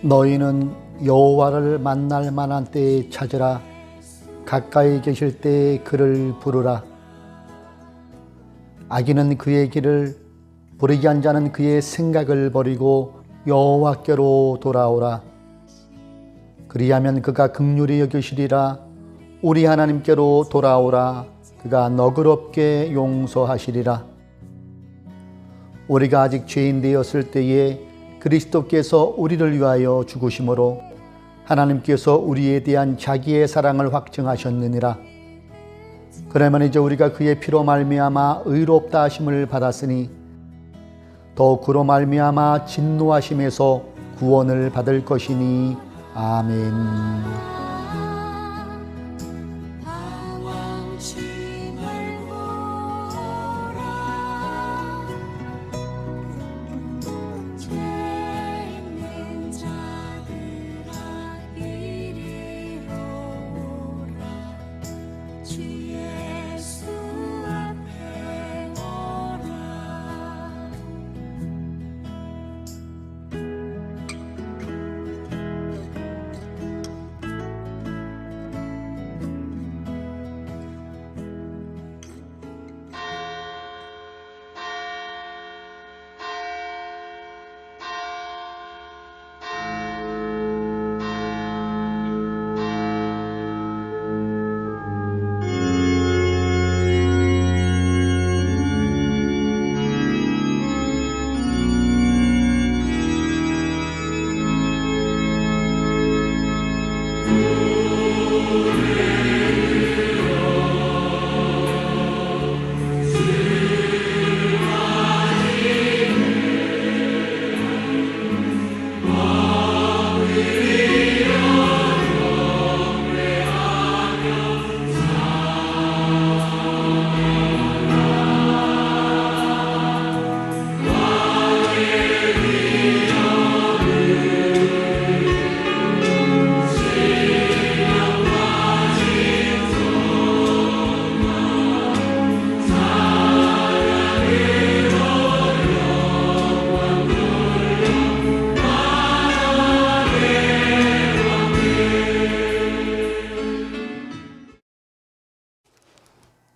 너희는 여호와를 만날 만한 때에 찾으라. 가까이 계실 때에 그를 부르라. 악인은 그의 길을, 불의한 자는 그의 생각을 버리고 여호와께로 돌아오라. 그리하면 그가 긍휼히 여기시리라. 우리 하나님께로 돌아오라. 그가 너그럽게 용서하시리라. 우리가 아직 죄인 되었을 때에 그리스도께서 우리를 위하여 죽으심으로 하나님께서 우리에 대한 자기의 사랑을 확증하셨느니라. 그러면 이제 우리가 그의 피로 말미암아 의롭다 하심을 받았으니 더욱 그로 말미암아 진노하심에서 구원을 받을 것이니. 아멘.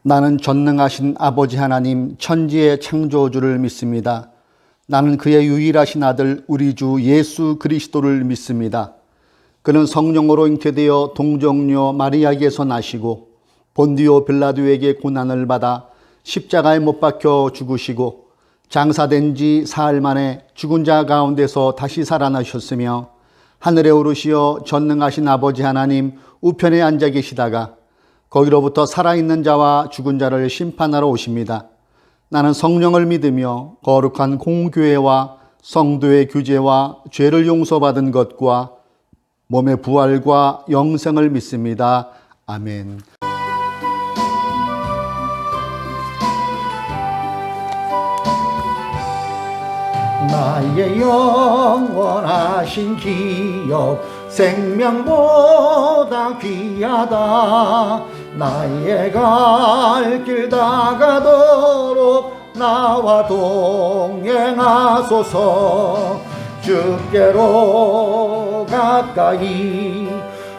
나는 전능하신 아버지 하나님 천지의 창조주를 믿습니다. 나는 그의 유일하신 아들 우리 주 예수 그리스도를 믿습니다. 그는 성령으로 잉태되어 동정녀 마리아에게서 나시고 본디오 빌라도에게 고난을 받아 십자가에 못 박혀 죽으시고 장사된 지 사흘 만에 죽은 자 가운데서 다시 살아나셨으며 하늘에 오르시어 전능하신 아버지 하나님 우편에 앉아 계시다가 거기로부터 살아있는 자와 죽은 자를 심판하러 오십니다. 나는 성령을 믿으며 거룩한 공교회와 성도의 규제와 죄를 용서받은 것과 몸의 부활과 영생을 믿습니다. 아멘. 나의 영원하신 기업 생명보다 귀하다. 나의 갈 길 다가도록 나와 동행하소서. 주께로 가까이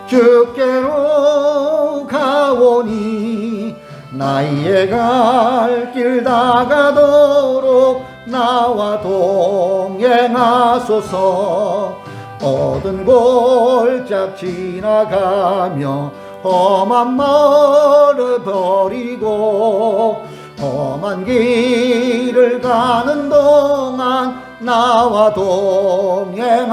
주께로 가오니 나의 갈 길 다가도록 나와 동행하소서. 모든 골짝 지나가며 험한 말을 버리고 험한 길을 가는 동안 나와 동행하소서.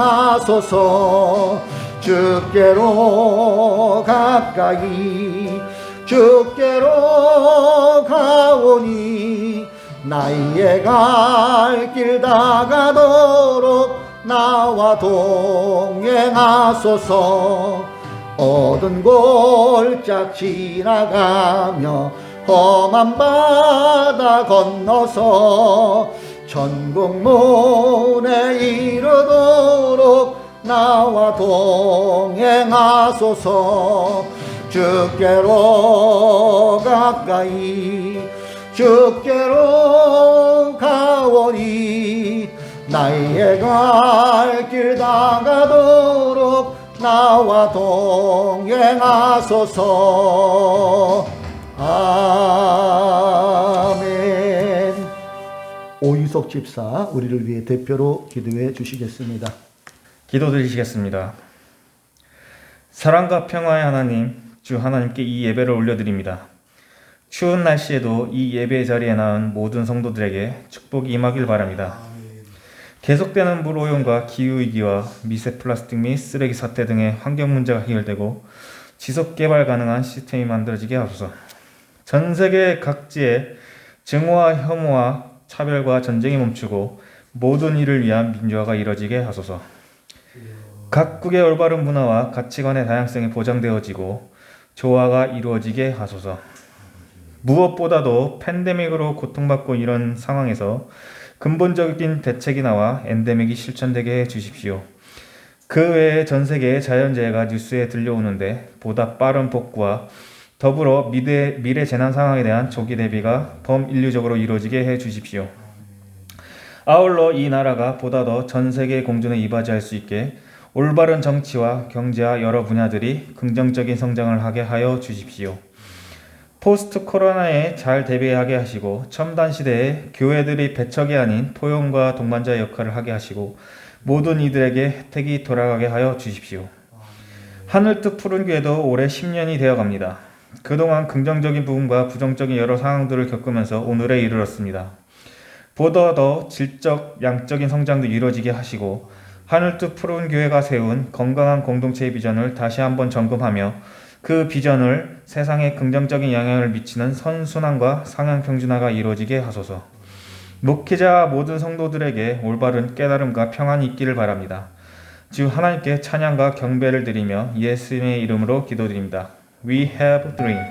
주께로 가까이 주께로 가오니 나의 갈 길 다가도록 나와 동행하소서. 모든 골짝 지나가며 험한 바다 건너서 천국문에 이르도록 나와 동행하소서. 주께로 가까이 주께로 가오니 나의 갈 길 다가도록 나와 동행하소서. 아멘. 오유석 집사 우리를 위해 대표로 기도해 주시겠습니다. 기도드리시겠습니다. 사랑과 평화의 하나님, 주 하나님께 이 예배를 올려드립니다. 추운 날씨에도 이 예배 자리에 나온 모든 성도들에게 축복이 임하길 바랍니다. 계속되는 물 오염과 기후위기와 미세 플라스틱 및 쓰레기 사태 등의 환경 문제가 해결되고 지속 개발 가능한 시스템이 만들어지게 하소서. 전 세계 각지에 증오와 혐오와 차별과 전쟁이 멈추고 모든 이를 위한 민주화가 이뤄지게 하소서. 각국의 올바른 문화와 가치관의 다양성이 보장되어지고 조화가 이루어지게 하소서. 무엇보다도 팬데믹으로 고통받고 이런 상황에서 근본적인 대책이 나와 엔데믹이 실천되게 해주십시오. 그 외에 전 세계의 자연재해가 뉴스에 들려오는데 보다 빠른 복구와 더불어 미래 재난 상황에 대한 조기 대비가 범인류적으로 이루어지게 해주십시오. 아울러 이 나라가 보다 더 전 세계 공존에 이바지할 수 있게 올바른 정치와 경제와 여러 분야들이 긍정적인 성장을 하게 하여 주십시오. 포스트 코로나에 잘 대비하게 하시고 첨단 시대에 교회들이 배척이 아닌 포용과 동반자의 역할을 하게 하시고 모든 이들에게 혜택이 돌아가게 하여 주십시오. 하늘뜻 푸른 교회도 올해 10년이 되어갑니다. 그동안 긍정적인 부분과 부정적인 여러 상황들을 겪으면서 오늘에 이르렀습니다. 보다 더 질적, 양적인 성장도 이루어지게 하시고 하늘뜻 푸른 교회가 세운 건강한 공동체의 비전을 다시 한번 점검하며 그 비전을 세상에 긍정적인 영향을 미치는 선순환과 상향평준화가 이루어지게 하소서. 목회자와 모든 성도들에게 올바른 깨달음과 평안이 있기를 바랍니다. 주 하나님께 찬양과 경배를 드리며 예수님의 이름으로 기도드립니다. We have a dream.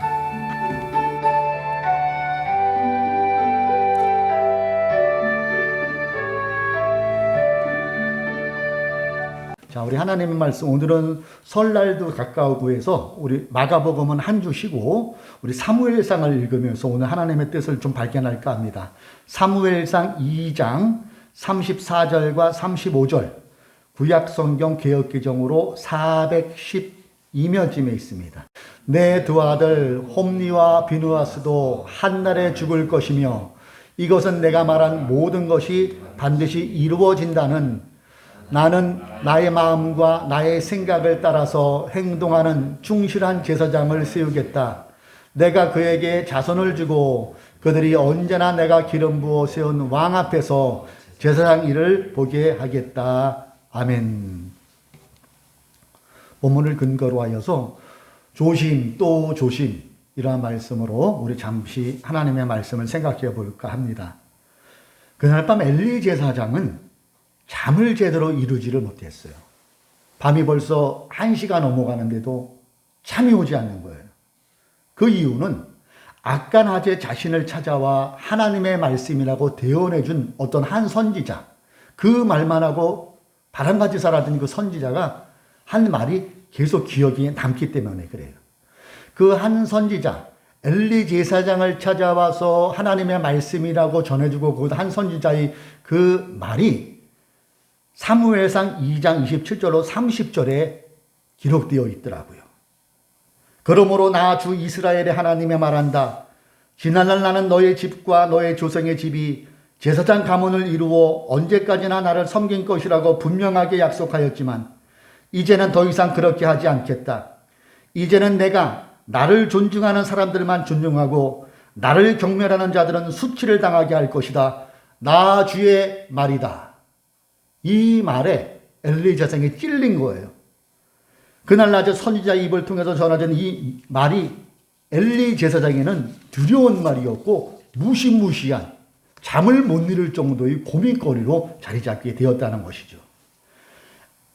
자, 우리 하나님의 말씀 오늘은 설날도 가까우고 해서 우리 마가복음은 한 주 쉬고 우리 사무엘상을 읽으면서 오늘 하나님의 뜻을 좀 발견할까 합니다. 사무엘상 2장 34절과 35절 구약성경 개역개정으로 412면쯤에 있습니다. 내 두 아들 홈니와 비누아스도 한날에 죽을 것이며 이것은 내가 말한 모든 것이 반드시 이루어진다는 나는 나의 마음과 나의 생각을 따라서 행동하는 충실한 제사장을 세우겠다. 내가 그에게 자손을 주고 그들이 언제나 내가 기름 부어 세운 왕 앞에서 제사장 일을 보게 하겠다. 아멘. 본문을 근거로 하여서 조심 또 조심 이러한 말씀으로 우리 잠시 하나님의 말씀을 생각해 볼까 합니다. 그날 밤 엘리 제사장은 잠을 제대로 이루지를 못했어요. 밤이 벌써 1시가 넘어가는데도 잠이 오지 않는 거예요. 그 이유는 아까 낮에 자신을 찾아와 하나님의 말씀이라고 대언해준 어떤 한 선지자, 그 말만 하고 바람같이 살았던 그 선지자가 한 말이 계속 기억에 남기 때문에 그래요. 그 한 선지자, 엘리 제사장을 찾아와서 하나님의 말씀이라고 전해주고 그 한 선지자의 그 말이 사무엘상 2장 27절로 30절에 기록되어 있더라고요. 그러므로 나 주 이스라엘의 하나님의 말한다. 지난날 나는 너의 집과 너의 조상의 집이 제사장 가문을 이루어 언제까지나 나를 섬긴 것이라고 분명하게 약속하였지만 이제는 더 이상 그렇게 하지 않겠다. 이제는 내가 나를 존중하는 사람들만 존중하고 나를 경멸하는 자들은 수치를 당하게 할 것이다. 나 주의 말이다. 이 말에 엘리 제사장이 찔린 거예요. 그날 낮에 선지자 입을 통해서 전해진 이 말이 엘리 제사장에는 두려운 말이었고 무시무시한 잠을 못 이룰 정도의 고민거리로 자리 잡게 되었다는 것이죠.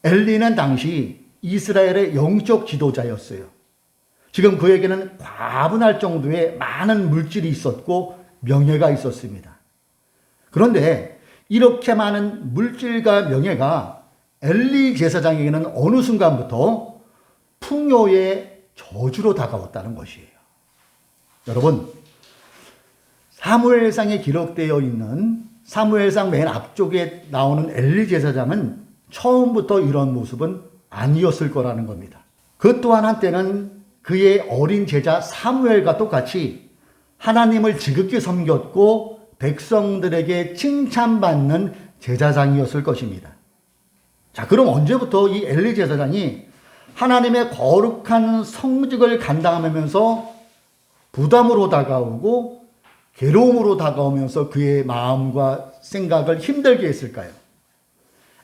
엘리는 당시 이스라엘의 영적 지도자였어요. 지금 그에게는 과분할 정도의 많은 물질이 있었고 명예가 있었습니다. 그런데 이렇게 많은 물질과 명예가 엘리 제사장에게는 어느 순간부터 풍요의 저주로 다가왔다는 것이에요. 여러분, 사무엘상에 기록되어 있는 사무엘상 맨 앞쪽에 나오는 엘리 제사장은 처음부터 이런 모습은 아니었을 거라는 겁니다. 그 또한 한때는 그의 어린 제자 사무엘과 똑같이 하나님을 지극히 섬겼고 백성들에게 칭찬받는 제사장이었을 것입니다. 자, 그럼 언제부터 이 엘리 제사장이 하나님의 거룩한 성직을 감당하면서 부담으로 다가오고 괴로움으로 다가오면서 그의 마음과 생각을 힘들게 했을까요?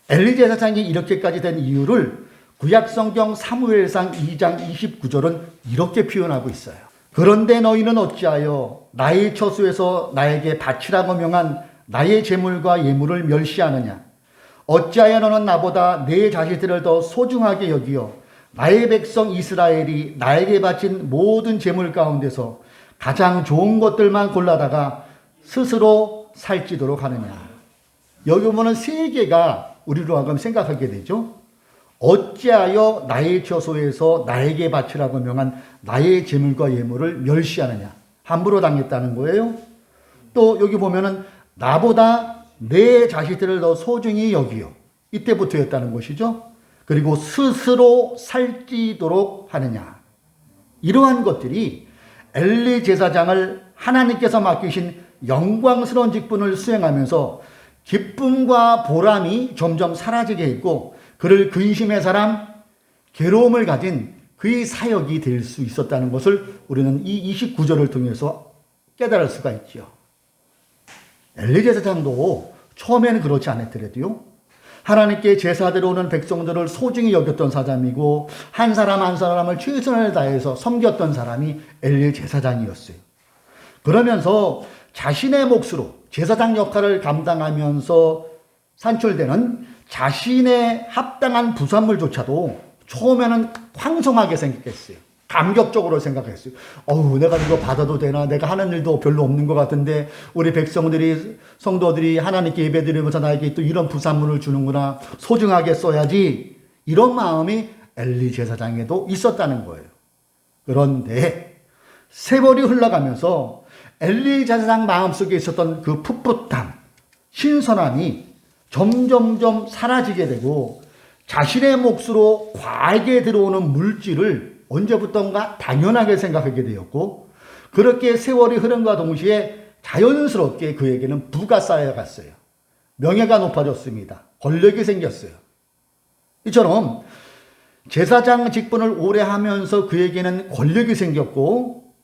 엘리 제사장이 이렇게까지 된 이유를 구약성경 사무엘상 2장 29절은 이렇게 표현하고 있어요. 그런데 너희는 어찌하여 나의 처소에서 나에게 바치라고 명한 나의 제물과 예물을 멸시하느냐? 어찌하여 너는 나보다 내 자식들을 더 소중하게 여기어 나의 백성 이스라엘이 나에게 바친 모든 제물 가운데서 가장 좋은 것들만 골라다가 스스로 살찌도록 하느냐? 여기 보면은 세 개가 우리로 하여금 생각하게 되죠. 어찌하여 나의 처소에서 나에게 바치라고 명한 나의 제물과 예물을 멸시하느냐? 함부로 당했다는 거예요. 또 여기 보면은 나보다 내 자식들을 더 소중히 여기요. 이때부터였다는 것이죠. 그리고 스스로 살찌도록 하느냐. 이러한 것들이 엘리 제사장을 하나님께서 맡기신 영광스러운 직분을 수행하면서 기쁨과 보람이 점점 사라지게 했고 그를 근심의 사람, 괴로움을 가진 그의 사역이 될 수 있었다는 것을 우리는 이 29절을 통해서 깨달을 수가 있죠. 엘리 제사장도 처음에는 그렇지 않았더라도요. 하나님께 제사드려 오는 백성들을 소중히 여겼던 사람이고 한 사람 한 사람을 최선을 다해서 섬겼던 사람이 엘리 제사장이었어요. 그러면서 자신의 몫으로 제사장 역할을 감당하면서 산출되는 자신의 합당한 부산물조차도 처음에는 황송하게 생각했어요. 감격적으로 생각했어요. 내가 이거 받아도 되나? 내가 하는 일도 별로 없는 것 같은데 우리 백성들이 성도들이 하나님께 예배드리면서 나에게 또 이런 부산물을 주는구나. 소중하게 써야지. 이런 마음이 엘리 제사장에도 있었다는 거예요. 그런데 세월이 흘러가면서 엘리 제사장 마음속에 있었던 그 풋풋함, 신선함이 점점점 사라지게 되고 자신의 몫으로 과하게 들어오는 물질을 언제부턴가 당연하게 생각하게 되었고 그렇게 세월이 흐름과 동시에 자연스럽게 그에게는 부가 쌓여갔어요. 명예가 높아졌습니다. 권력이 생겼어요. 이처럼 제사장 직분을 오래 하면서 그에게는 권력이 생겼고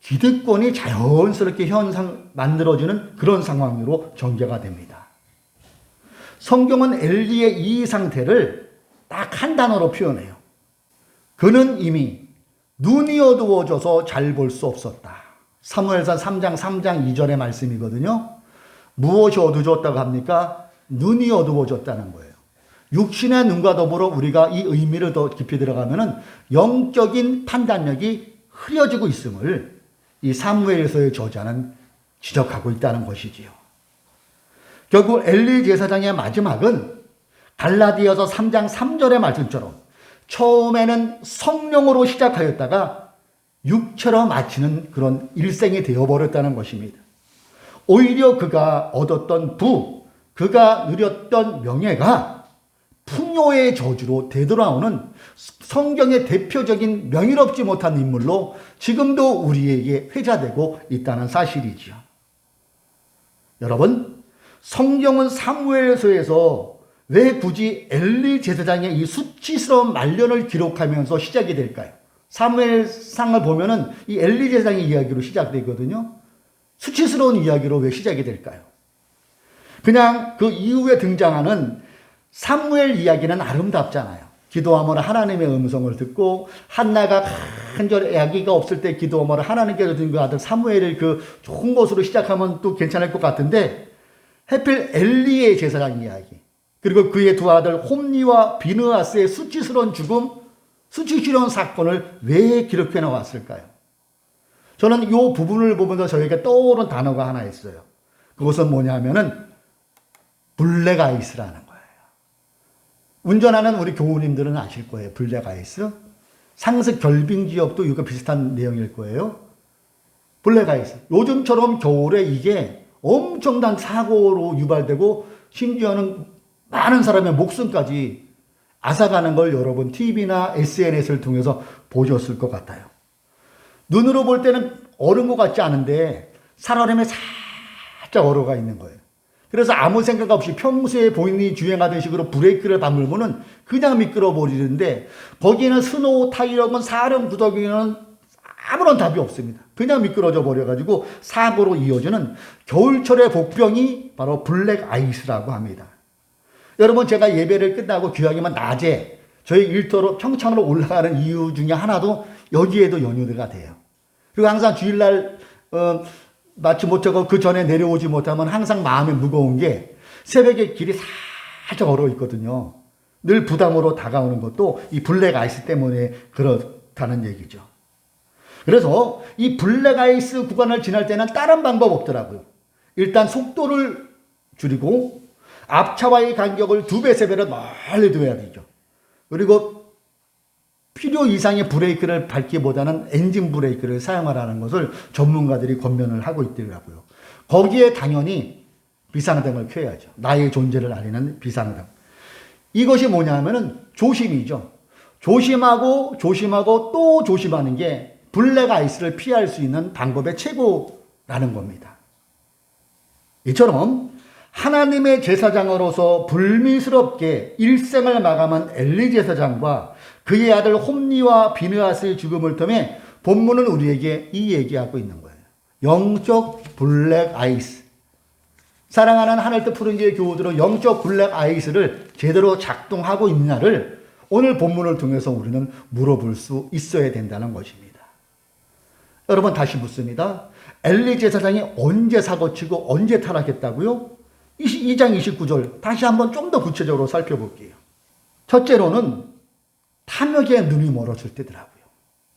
기득권이 자연스럽게 만들어지는 그런 상황으로 전개가 됩니다. 성경은 엘리의 이 상태를 딱 한 단어로 표현해요. 그는 이미 눈이 어두워져서 잘 볼 수 없었다. 사무엘상 3장 2절의 말씀이거든요. 무엇이 어두워졌다고 합니까? 눈이 어두워졌다는 거예요. 육신의 눈과 더불어 우리가 이 의미를 더 깊이 들어가면은 영적인 판단력이 흐려지고 있음을 이 사무엘서의 저자는 지적하고 있다는 것이지요. 결국 엘리 제사장의 마지막은 갈라디아서 3장 3절의 말씀처럼 처음에는 성령으로 시작하였다가 육체로 마치는 그런 일생이 되어버렸다는 것입니다. 오히려 그가 얻었던 그가 누렸던 명예가 풍요의 저주로 되돌아오는 성경의 대표적인 명예롭지 못한 인물로 지금도 우리에게 회자되고 있다는 사실이지요. 여러분, 성경은 사무엘서에서 왜 굳이 엘리 제사장의 이 수치스러운 말년을 기록하면서 시작이 될까요? 사무엘상을 보면은 이 엘리 제사장의 이야기로 시작되거든요. 수치스러운 이야기로 왜 시작이 될까요? 그냥 그 이후에 등장하는 사무엘 이야기는 아름답잖아요. 기도하면 하나님의 음성을 듣고 한나가 간절히 아기가 없을 때 기도하면 하나님께서 준 그 아들 사무엘을 그 좋은 것으로 시작하면 또 괜찮을 것 같은데 하필 엘리의 제사장 이야기 그리고 그의 두 아들 홈니와 비느하스의 수치스러운 죽음, 수치스러운 사건을 왜 기록해 나왔을까요? 저는 이 부분을 보면서 저에게 떠오른 단어가 하나 있어요. 그것은 뭐냐면은 블랙아이스라는 거예요. 운전하는 우리 교우님들은 아실 거예요. 블랙아이스. 상습 결빙 지역도 이거 비슷한 내용일 거예요. 블랙아이스. 요즘처럼 겨울에 이게 엄청난 사고로 유발되고 심지어는 많은 사람의 목숨까지 앗아가는 걸 여러분 TV나 SNS를 통해서 보셨을 것 같아요. 눈으로 볼 때는 얼은 것 같지 않은데 살얼음에 살짝 얼어가 있는 거예요. 그래서 아무 생각 없이 평소에 본인이 주행하던 식으로 브레이크를 밟으면 그냥 미끄러 버리는데 거기에는 스노우 타이어건 사름 구더기는 아무런 답이 없습니다. 그냥 미끄러져 버려가지고 사고로 이어지는 겨울철의 복병이 바로 블랙 아이스라고 합니다. 여러분, 제가 예배를 끝나고 귀하기만 낮에 저희 일터로 평창으로 올라가는 이유 중에 하나도 여기에도 연유가 돼요. 그리고 항상 주일날 마치 못하고 그 전에 내려오지 못하면 항상 마음이 무거운 게 새벽에 길이 살짝 얼어 있거든요. 늘 부담으로 다가오는 것도 이 블랙 아이스 때문에 그렇다는 얘기죠. 그래서 이 블랙 아이스 구간을 지날 때는 다른 방법 없더라고요. 일단 속도를 줄이고 앞차와의 간격을 2배, 3배로 멀리 둬야 되죠. 그리고 필요 이상의 브레이크를 밟기보다는 엔진 브레이크를 사용하라는 것을 전문가들이 권면을 하고 있더라고요. 거기에 당연히 비상등을 켜야죠. 나의 존재를 알리는 비상등. 이것이 뭐냐면은 조심이죠. 조심하고 또 조심하는 게 블랙 아이스를 피할 수 있는 방법의 최고라는 겁니다. 이처럼 하나님의 제사장으로서 불미스럽게 일생을 마감한 엘리 제사장과 그의 아들 홈니와 비느하스의 죽음을 통해 본문은 우리에게 이 얘기하고 있는 거예요. 영적 블랙 아이스. 사랑하는 하늘뜻 푸른교회 교우들은 영적 블랙 아이스를 제대로 작동하고 있느냐를 오늘 본문을 통해서 우리는 물어볼 수 있어야 된다는 것입니다. 여러분, 다시 묻습니다. 엘리 제사장이 언제 사고치고 언제 타락했다고요? 2장 29절 다시 한번 좀 더 구체적으로 살펴볼게요. 첫째로는 탐욕에 눈이 멀어질 때더라고요.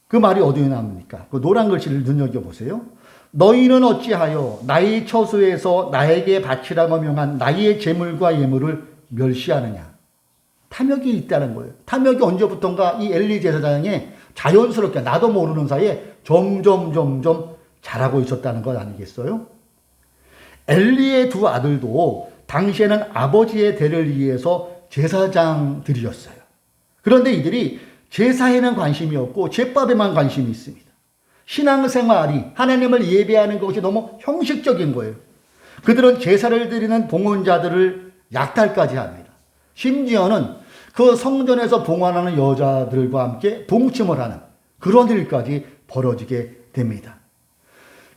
그 말이 어디에 나옵니까? 그 노란 글씨를 눈여겨보세요. 너희는 어찌하여 나의 처소에서 나에게 바치라고 명한 나의 재물과 예물을 멸시하느냐. 탐욕이 있다는 거예요. 탐욕이 언제부턴가 이 엘리 제사장에 자연스럽게 나도 모르는 사이에 점점 자라고 있었다는 것 아니겠어요? 엘리의 두 아들도 당시에는 아버지의 대를 이해해서 제사장들이었어요. 그런데 이들이 제사에는 관심이 없고 제법에만 관심이 있습니다. 신앙생활이 하나님을 예배하는 것이 너무 형식적인 거예요. 그들은 제사를 드리는 봉헌자들을 약탈까지 합니다. 심지어는 그 성전에서 봉헌하는 여자들과 함께 동침을 하는 그런 일까지 벌어지게 됩니다.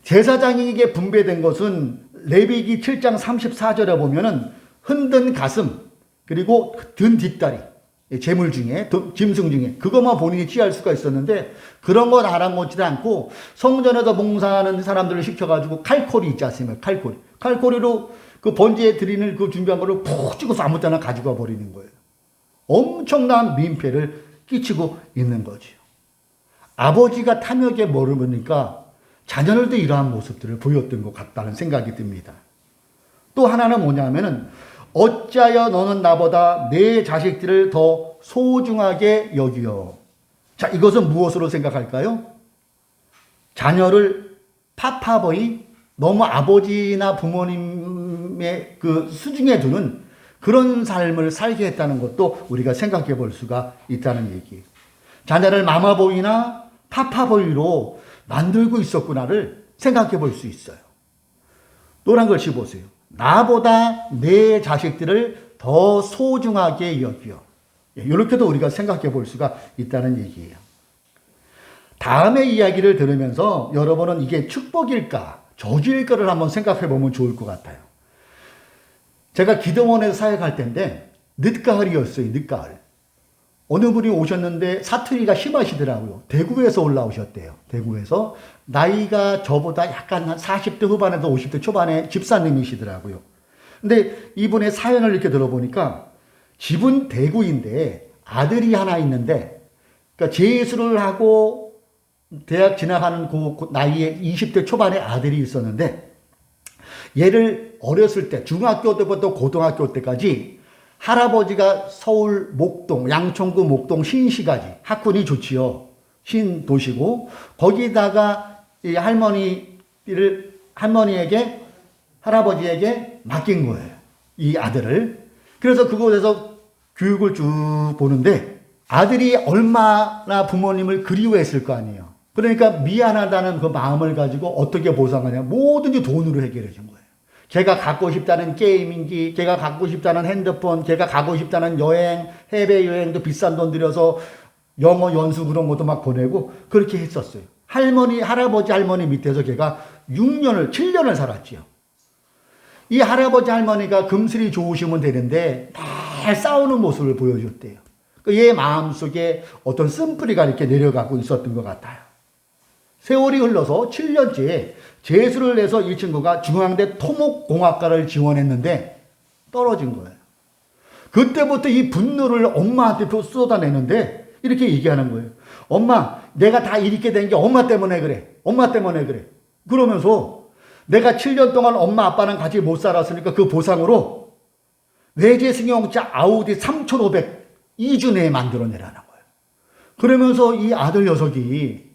제사장에게 분배된 것은 레위기 7장 34절에 보면은 흔든 가슴 그리고 든 뒷다리 재물 중에 짐승 중에 그것만 본인이 취할 수가 있었는데 그런 건 알아먹지도 않고 성전에서 봉사하는 사람들을 시켜가지고 칼코리 있지 않습니까? 칼코리로 그 번제에 드리는 그 준비한 거를 푹 찍어서 아무 때나 가지고 버리는 거예요. 엄청난 민폐를 끼치고 있는 거죠. 아버지가 탐욕에 머무르니까 자녀들도 이러한 모습들을 보였던 것 같다는 생각이 듭니다. 또 하나는 뭐냐면은 어찌하여 너는 나보다 내 자식들을 더 소중하게 여기어. 자, 이것은 무엇으로 생각할까요? 자녀를 파파보이 너무 아버지나 부모님의 그 수중에 두는 그런 삶을 살게 했다는 것도 우리가 생각해 볼 수가 있다는 얘기예요. 자녀를 마마보이나 파파보이로 만들고 있었구나를 생각해 볼 수 있어요. 노란 글씨 보세요. 나보다 내 자식들을 더 소중하게 여기어. 이렇게도 우리가 생각해 볼 수가 있다는 얘기예요. 다음의 이야기를 들으면서 여러분은 이게 축복일까 저주일까를 한번 생각해 보면 좋을 것 같아요. 제가 기도원에서 사역할 때인데 늦가을이었어요. 늦가을. 어느 분이 오셨는데 사투리가 심하시더라고요. 대구에서 올라오셨대요. 대구에서. 나이가 저보다 약간 한 40대 후반에서 50대 초반의 집사님이시더라고요. 근데 이분의 사연을 이렇게 들어보니까 집은 대구인데 아들이 하나 있는데 그러니까 재수를 하고 대학 진학하는 그 나이에 20대 초반의 아들이 있었는데 얘를 어렸을 때 중학교 때부터 고등학교 때까지 할아버지가 서울 목동, 양천구 목동 신시가지, 학군이 좋지요. 신도시고, 거기다가 이 할머니에게 할아버지에게 맡긴 거예요. 이 아들을. 그래서 그곳에서 교육을 쭉 보는데 아들이 얼마나 부모님을 그리워했을 거 아니에요. 그러니까 미안하다는 그 마음을 가지고 어떻게 보상하냐. 뭐든지 돈으로 해결해 준 거예요. 걔가 갖고 싶다는 게이밍기, 걔가 갖고 싶다는 핸드폰, 걔가 가고 싶다는 여행, 해외여행도 비싼 돈 들여서 영어 연수 그런 것도 막 보내고 그렇게 했었어요. 할아버지 할머니 밑에서 걔가 7년을 살았지요. 이 할아버지 할머니가 금슬이 좋으시면 되는데 늘 싸우는 모습을 보여줬대요. 얘 마음속에 어떤 쓴뿌리가 이렇게 내려가고 있었던 것 같아요. 세월이 흘러서 7년째 재수를 내서 이 친구가 중앙대 토목공학과를 지원했는데 떨어진 거예요. 그때부터 이 분노를 엄마한테 쏟아내는데 이렇게 얘기하는 거예요. 엄마, 내가 다 이렇게 된 게 엄마 때문에 그래. 엄마 때문에 그래. 그러면서 내가 7년 동안 엄마 아빠랑 같이 못 살았으니까 그 보상으로 외제 승용차 아우디 3500 2주 내에 만들어내라는 거예요. 그러면서 이 아들 녀석이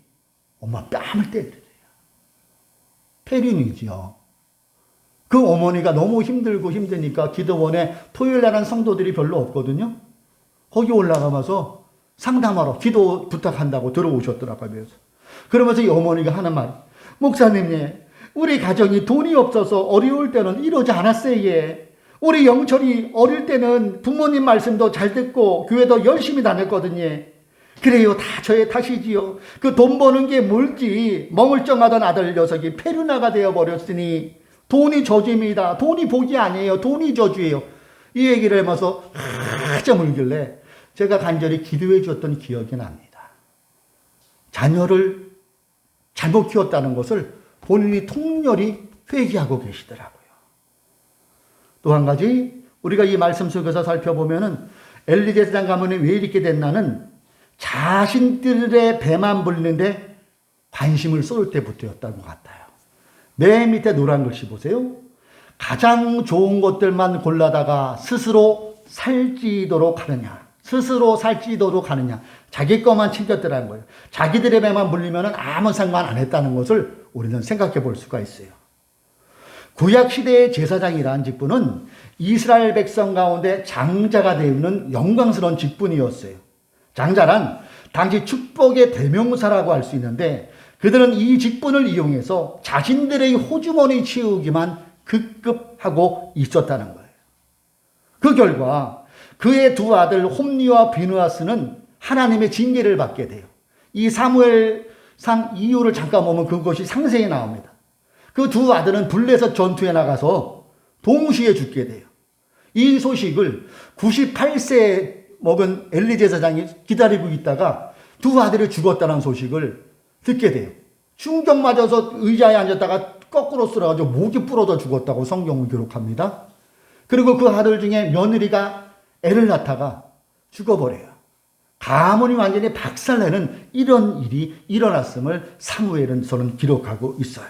엄마 뺨을 때리래요. 폐륜이지요. 그 어머니가 너무 힘들고 힘드니까 기도원에 토요일 날은 성도들이 별로 없거든요. 거기 올라가면서 상담하러 기도 부탁한다고 들어오셨더라고요. 그러면서 이 어머니가 하는 말, 목사님, 우리 가정이 돈이 없어서 어려울 때는 이러지 않았어요. 예. 우리 영철이 어릴 때는 부모님 말씀도 잘 듣고 교회도 열심히 다녔거든요. 그래요, 다 저의 탓이지요. 그 돈 버는 게 뭘지 멍울쩡하던 아들 녀석이 페르나가 되어버렸으니 돈이 저주입니다. 돈이 복이 아니에요. 돈이 저주예요. 이 얘기를 하면서 한참 울길래 제가 간절히 기도해 주었던 기억이 납니다. 자녀를 잘못 키웠다는 것을 본인이 통렬히 회개하고 계시더라고요. 또 한 가지 우리가 이 말씀 속에서 살펴보면은 엘리제사장 가문이 왜 이렇게 됐나는 자신들의 배만 불리는데 관심을 쏠 때부터였던 것 같아요. 맨 밑에 노란 글씨 보세요. 가장 좋은 것들만 골라다가 스스로 살찌도록 하느냐. 스스로 살찌도록 하느냐. 자기 것만 챙겼더라는 거예요. 자기들의 배만 불리면 아무 상관 안 했다는 것을 우리는 생각해 볼 수가 있어요. 구약시대의 제사장이라는 직분은 이스라엘 백성 가운데 장자가 되는 영광스러운 직분이었어요. 장자란 당시 축복의 대명사라고 할 수 있는데 그들은 이 직분을 이용해서 자신들의 호주머니 채우기만 급급하고 있었다는 거예요. 그 결과 그의 두 아들 홈리와 비느하스는 하나님의 징계를 받게 돼요. 이 사무엘상 이유를 잠깐 보면 그것이 상세히 나옵니다. 그 두 아들은 블레셋 전투에 나가서 동시에 죽게 돼요. 이 소식을 98세 먹은 엘리제사장이 기다리고 있다가 두 아들이 죽었다는 소식을 듣게 돼요. 충격 맞아서 의자에 앉았다가 거꾸로 쓰러가지고 목이 부러져 죽었다고 성경은 기록합니다. 그리고 그 아들 중에 며느리가 애를 낳다가 죽어버려요. 가문이 완전히 박살내는 이런 일이 일어났음을 사무엘은 저는 기록하고 있어요.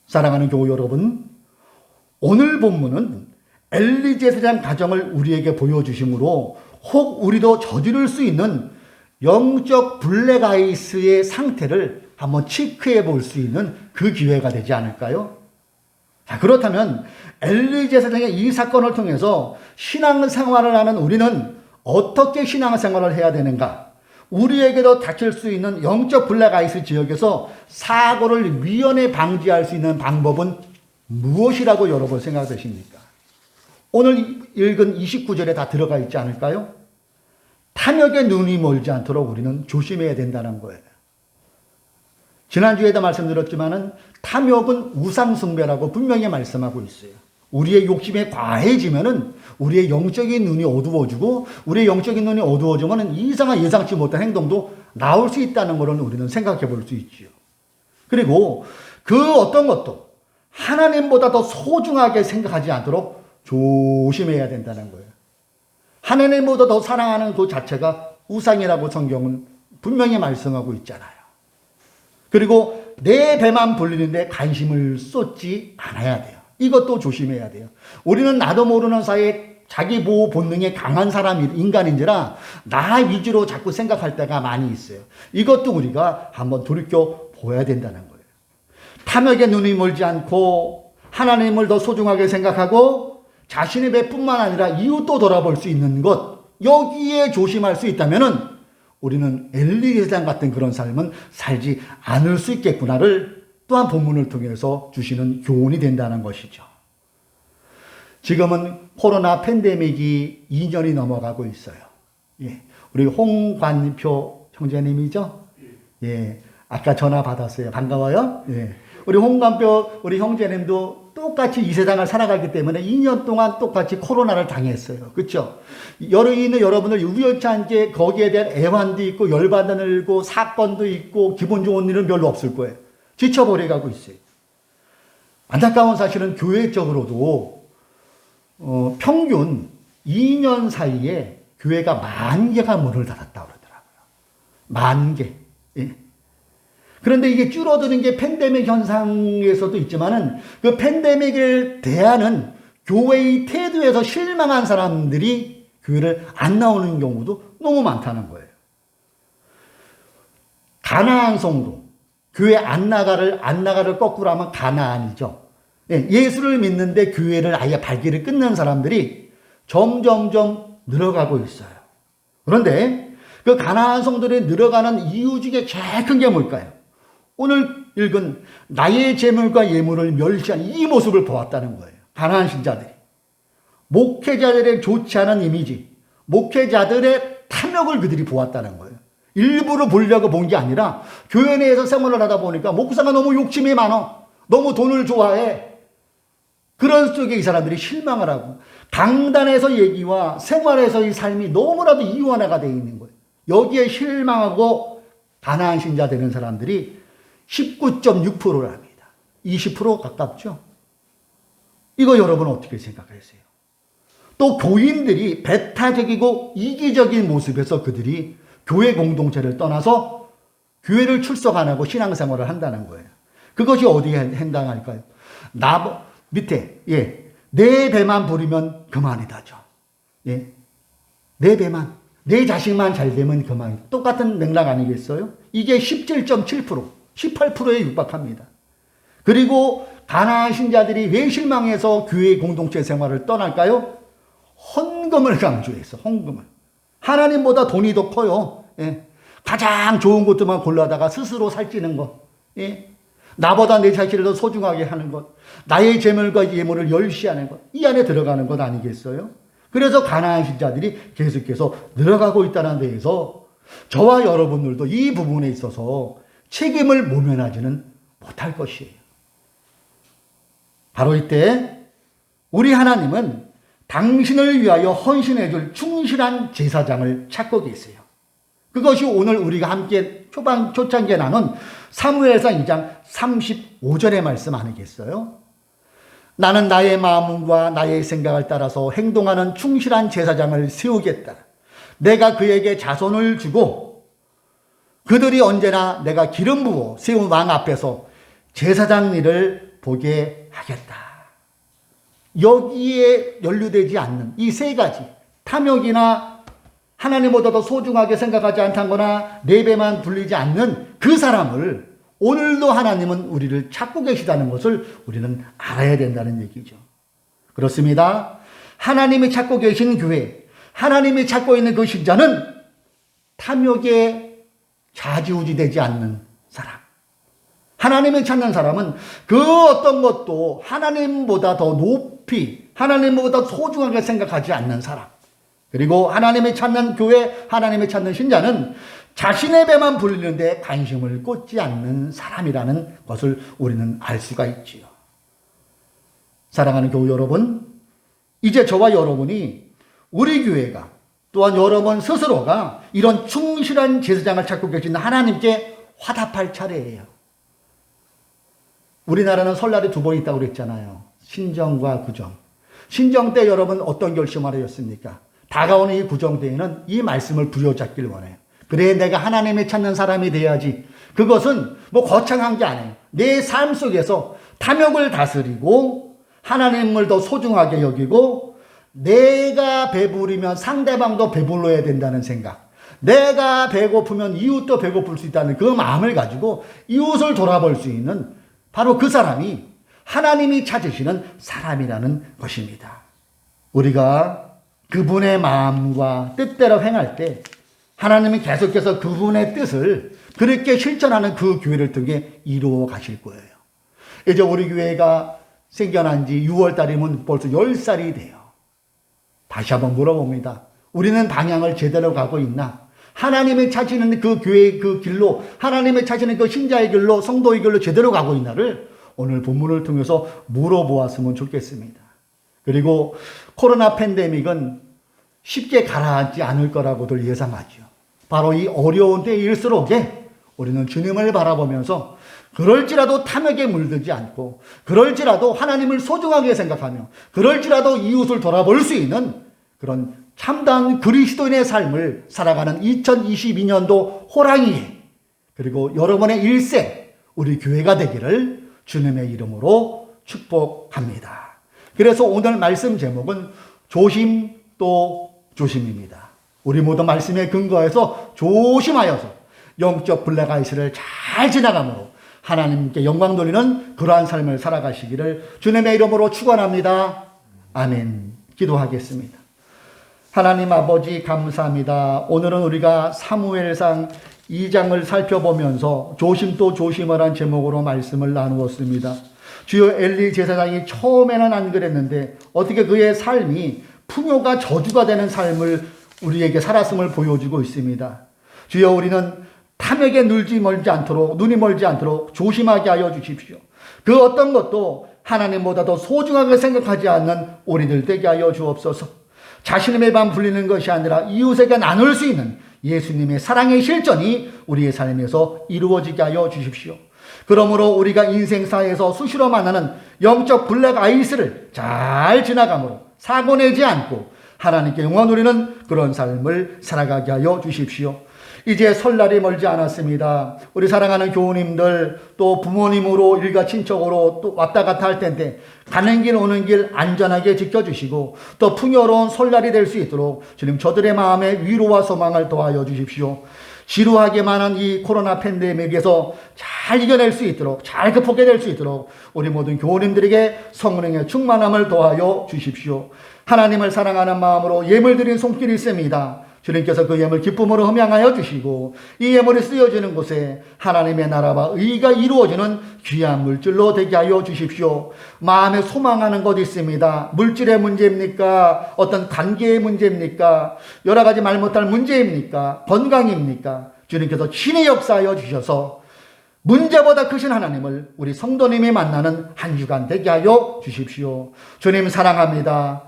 사랑하는 교우 여러분, 오늘 본문은 엘리제사장 가정을 우리에게 보여주심으로 혹 우리도 저지를 수 있는 영적 블랙아이스의 상태를 한번 체크해 볼 수 있는 그 기회가 되지 않을까요? 자, 그렇다면 엘리제사장의 이 사건을 통해서 신앙생활을 하는 우리는 어떻게 신앙생활을 해야 되는가? 우리에게도 닥칠 수 있는 영적 블랙아이스 지역에서 사고를 미연에 방지할 수 있는 방법은 무엇이라고 여러분 생각되십니까? 오늘 읽은 29절에 다 들어가 있지 않을까요? 탐욕의 눈이 멀지 않도록 우리는 조심해야 된다는 거예요. 지난주에도 말씀드렸지만은 탐욕은 우상숭배라고 분명히 말씀하고 있어요. 우리의 욕심에 과해지면은 우리의 영적인 눈이 어두워지고 우리의 영적인 눈이 어두워지면은 이상한 예상치 못한 행동도 나올 수 있다는 것을 우리는 생각해 볼 수 있지요. 그리고 그 어떤 것도 하나님보다 더 소중하게 생각하지 않도록 조심해야 된다는 거예요. 하나님보다 더 사랑하는 그 자체가 우상이라고 성경은 분명히 말씀하고 있잖아요. 그리고 내 배만 불리는데 관심을 쏟지 않아야 돼요. 이것도 조심해야 돼요. 우리는 나도 모르는 사이에 자기 보호 본능이 강한 사람이 인간인지라 나 위주로 자꾸 생각할 때가 많이 있어요. 이것도 우리가 한번 돌이켜 보아야 된다는 거예요. 탐욕의 눈이 멀지 않고 하나님을 더 소중하게 생각하고 자신의 배뿐만 아니라 이웃도 돌아볼 수 있는 것, 여기에 조심할 수 있다면은 우리는 엘리게장 같은 그런 삶은 살지 않을 수 있겠구나를 또한 본문을 통해서 주시는 교훈이 된다는 것이죠. 지금은 코로나 팬데믹이 2년이 넘어가고 있어요. 예. 우리 홍관표 형제님이죠? 예. 아까 전화 받았어요. 반가워요? 예. 우리 홍관표 우리 형제님도 똑같이 이 세상을 살아가기 때문에 2년 동안 똑같이 코로나를 당했어요. 그렇죠? 여러분들 우연치 않게 거기에 대한 애환도 있고 열받는 일고 사건도 있고 기분 좋은 일은 별로 없을 거예요. 지쳐버려 가고 있어요. 안타까운 사실은 교회적으로도 평균 2년 사이에 교회가 10,000개가 문을 닫았다고 그러더라고요. 10,000개. 예. 그런데 이게 줄어드는 게 팬데믹 현상에서도 있지만은 그 팬데믹을 대하는 교회의 태도에서 실망한 사람들이 교회를 안 나오는 경우도 너무 많다는 거예요. 가나안 성도, 교회 안 나가를 거꾸로 하면 가나안이죠. 예수를 믿는데 교회를 아예 발길을 끊는 사람들이 점점점 늘어가고 있어요. 그런데 그 가나안 성도들이 늘어가는 이유 중에 제일 큰 게 뭘까요? 오늘 읽은 나의 재물과 예물을 멸시한 이 모습을 보았다는 거예요. 가나안 신자들이. 목회자들의 좋지 않은 이미지, 목회자들의 탐욕을 그들이 보았다는 거예요. 일부러 보려고 본 게 아니라 교회 내에서 생활을 하다 보니까 목사가 너무 욕심이 많아. 너무 돈을 좋아해. 그런 속에 이 사람들이 실망을 하고 강단에서 얘기와 생활에서의 삶이 너무나도 이원화가 되어 있는 거예요. 여기에 실망하고 가나안 신자 되는 사람들이 19.6%랍니다. 20% 가깝죠. 이거 여러분 어떻게 생각하세요? 또 교인들이 배타적이고 이기적인 모습에서 그들이 교회 공동체를 떠나서 교회를 출석 안 하고 신앙생활을 한다는 거예요. 그것이 어디에 해당할까요? 밑에, 내 배만 부리면 그만이다죠. 예. 내 배만, 내 자식만 잘 되면 그만. 똑같은 맥락 아니겠어요? 이게 17.7%, 18%에 육박합니다. 그리고 가나안 신자들이 왜 실망해서 교회 공동체 생활을 떠날까요? 헌금을 강조해서, 헌금을. 하나님보다 돈이 더 커요. 예. 가장 좋은 것들만 골라다가 스스로 살찌는 것. 예. 나보다 내 자신을 더 소중하게 하는 것. 나의 재물과 예물을 열시하는 것. 이 안에 들어가는 것 아니겠어요? 그래서 가나안 신자들이 계속해서 늘어가고 있다는 데에서 저와 여러분들도 이 부분에 있어서 책임을 모면하지는 못할 것이에요. 바로 이때 우리 하나님은 당신을 위하여 헌신해줄 충실한 제사장을 찾고 계세요. 그것이 오늘 우리가 함께 초창기에 나눈 사무엘상 2장 35절의 말씀 아니겠어요? 나는 나의 마음과 나의 생각을 따라서 행동하는 충실한 제사장을 세우겠다. 내가 그에게 자손을 주고 그들이 언제나 내가 기름 부어 세운 왕 앞에서 제사장 일을 보게 하겠다. 여기에 연루되지 않는 이 세 가지, 탐욕이나 하나님보다 더 소중하게 생각하지 않다거나 내 배만 불리지 않는 그 사람을 오늘도 하나님은 우리를 찾고 계시다는 것을 우리는 알아야 된다는 얘기죠. 그렇습니다. 하나님이 찾고 계신 교회, 하나님이 찾고 있는 그 신자는 탐욕에 좌지우지되지 않는 사람. 하나님을 찾는 사람은 그 어떤 것도 하나님보다 더 높이, 하나님보다 소중하게 생각하지 않는 사람. 그리고 하나님을 찾는 교회, 하나님을 찾는 신자는 자신의 배만 불리는데 관심을 꽂지 않는 사람이라는 것을 우리는 알 수가 있지요. 사랑하는 교우 여러분, 이제 저와 여러분이 우리 교회가 또한 여러분 스스로가 이런 충실한 제사장을 찾고 계신 하나님께 화답할 차례예요. 우리나라는 설날이 2번 있다고 그랬잖아요. 신정과 구정. 신정 때 여러분 어떤 결심을 하셨습니까? 다가오는 이 구정 때에는 이 말씀을 부여잡길 원해요. 그래, 내가 하나님을 찾는 사람이 돼야지. 그것은 뭐 거창한 게 아니에요. 내 삶 속에서 탐욕을 다스리고 하나님을 더 소중하게 여기고 내가 배부르면 상대방도 배불러야 된다는 생각. 내가 배고프면 이웃도 배고플 수 있다는 그 마음을 가지고 이웃을 돌아볼 수 있는 바로 그 사람이 하나님이 찾으시는 사람이라는 것입니다. 우리가 그분의 마음과 뜻대로 행할 때 하나님이 계속해서 그분의 뜻을 그렇게 실천하는 그 교회를 통해 이루어 가실 거예요. 이제 우리 교회가 생겨난 지 6월 달이면 벌써 10살이 돼요. 다시 한번 물어봅니다. 우리는 방향을 제대로 가고 있나? 하나님이 찾으시는 그 교회의 그 길로, 하나님이 찾으시는 그 신자의 길로, 성도의 길로 제대로 가고 있나를 오늘 본문을 통해서 물어보았으면 좋겠습니다. 그리고 코로나 팬데믹은 쉽게 가라앉지 않을 거라고들 예상하죠. 바로 이 어려운 때일수록에 우리는 주님을 바라보면서 그럴지라도 탐욕에 물들지 않고, 그럴지라도 하나님을 소중하게 생각하며, 그럴지라도 이웃을 돌아볼 수 있는 그런 참다운 그리스도인의 삶을 살아가는 2022년도 호랑이에, 그리고 여러분의 일생 우리 교회가 되기를 주님의 이름으로 축복합니다. 그래서 오늘 말씀 제목은 조심 또 조심입니다. 우리 모두 말씀에 근거해서 조심하여서 영적 블랙아이스를 잘 지나감으로 하나님께 영광 돌리는 그러한 삶을 살아가시기를 주님의 이름으로 축원합니다. 아멘. 기도하겠습니다. 하나님 아버지 감사합니다. 오늘은 우리가 사무엘상 2장을 살펴보면서 조심 또 조심을 한 제목으로 말씀을 나누었습니다. 주여 엘리 제사장이 처음에는 안 그랬는데 어떻게 그의 삶이 풍요가 저주가 되는 삶을 우리에게 살았음을 보여주고 있습니다. 주여 우리는 탐욕에 눈이 멀지 않도록 조심하게 하여 주십시오. 그 어떤 것도 하나님보다 더 소중하게 생각하지 않는 우리들 되게 하여 주옵소서. 자신의 반 불리는 것이 아니라 이웃에게 나눌 수 있는 예수님의 사랑의 실전이 우리의 삶에서 이루어지게 하여 주십시오. 그러므로 우리가 인생사에서 수시로 만나는 영적 블랙 아이스를 잘 지나감으로 사고 내지 않고 하나님께 영광 누리는 그런 삶을 살아가게 하여 주십시오. 이제 설날이 멀지 않았습니다. 우리 사랑하는 교우님들 또 부모님으로 일가 친척으로 또 왔다 갔다 할 텐데 가는 길 오는 길 안전하게 지켜주시고 또 풍요로운 설날이 될 수 있도록 주님 저들의 마음에 위로와 소망을 더하여 주십시오. 지루하게만 한 이 코로나 팬데믹에서 잘 이겨낼 수 있도록 잘 극복해낼 수 있도록 우리 모든 교우님들에게 성령의 충만함을 더하여 주십시오. 하나님을 사랑하는 마음으로 예물 드린 손길이 있습니다. 주님께서 그 예물 기쁨으로 흠양하여 주시고 이 예물이 쓰여지는 곳에 하나님의 나라와 의가 이루어지는 귀한 물질로 되게 하여 주십시오. 마음에 소망하는 것 있습니다. 물질의 문제입니까? 어떤 관계의 문제입니까? 여러 가지 말 못할 문제입니까? 건강입니까? 주님께서 친히 역사하여 주셔서 문제보다 크신 하나님을 우리 성도님이 만나는 한 주간 되게 하여 주십시오. 주님 사랑합니다.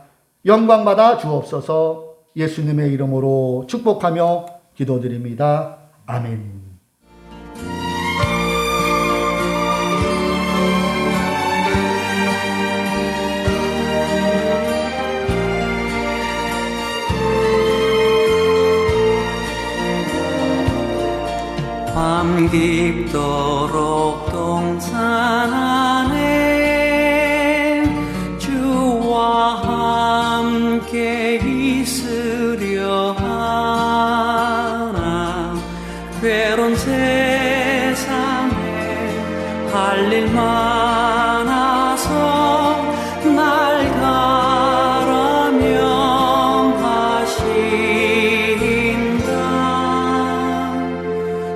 영광받아 주옵소서. 예수님의 이름으로 축복하며 기도드립니다. 아멘. 밤 깊도록 동산 안에 주와 함께 있으려 하나 괴로운 세상에 할 일 많아서 날 가라 명하신다.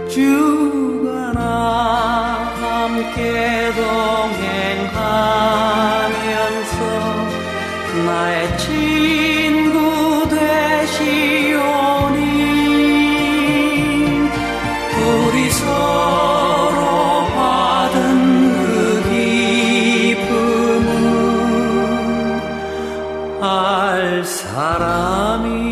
주가 나 함께 동행하면서 나의 친구 되시오니 우리 서로 받은 그 기쁨을 알 사람이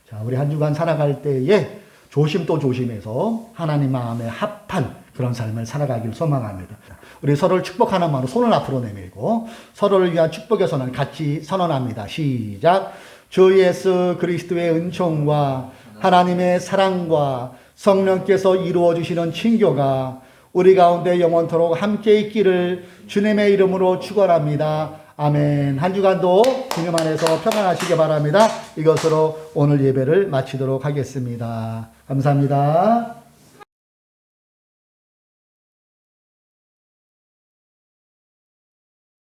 자, 우리 한 주간 살아갈 때에 조심 또 조심해서 하나님 마음에 합한 그런 삶을 살아가길 소망합니다. 우리 서로를 축복하는 마음으로 손을 앞으로 내밀고 서로를 위한 축복의 선언을 같이 선언합니다. 시작. 주 예수 그리스도의 은총과 하나님의 사랑과 성령께서 이루어 주시는 친교가 우리 가운데 영원토록 함께 있기를 주님의 이름으로 축원합니다. 아멘. 한 주간도 주님 안에서 평안하시기 바랍니다. 이것으로 오늘 예배를 마치도록 하겠습니다. 감사합니다.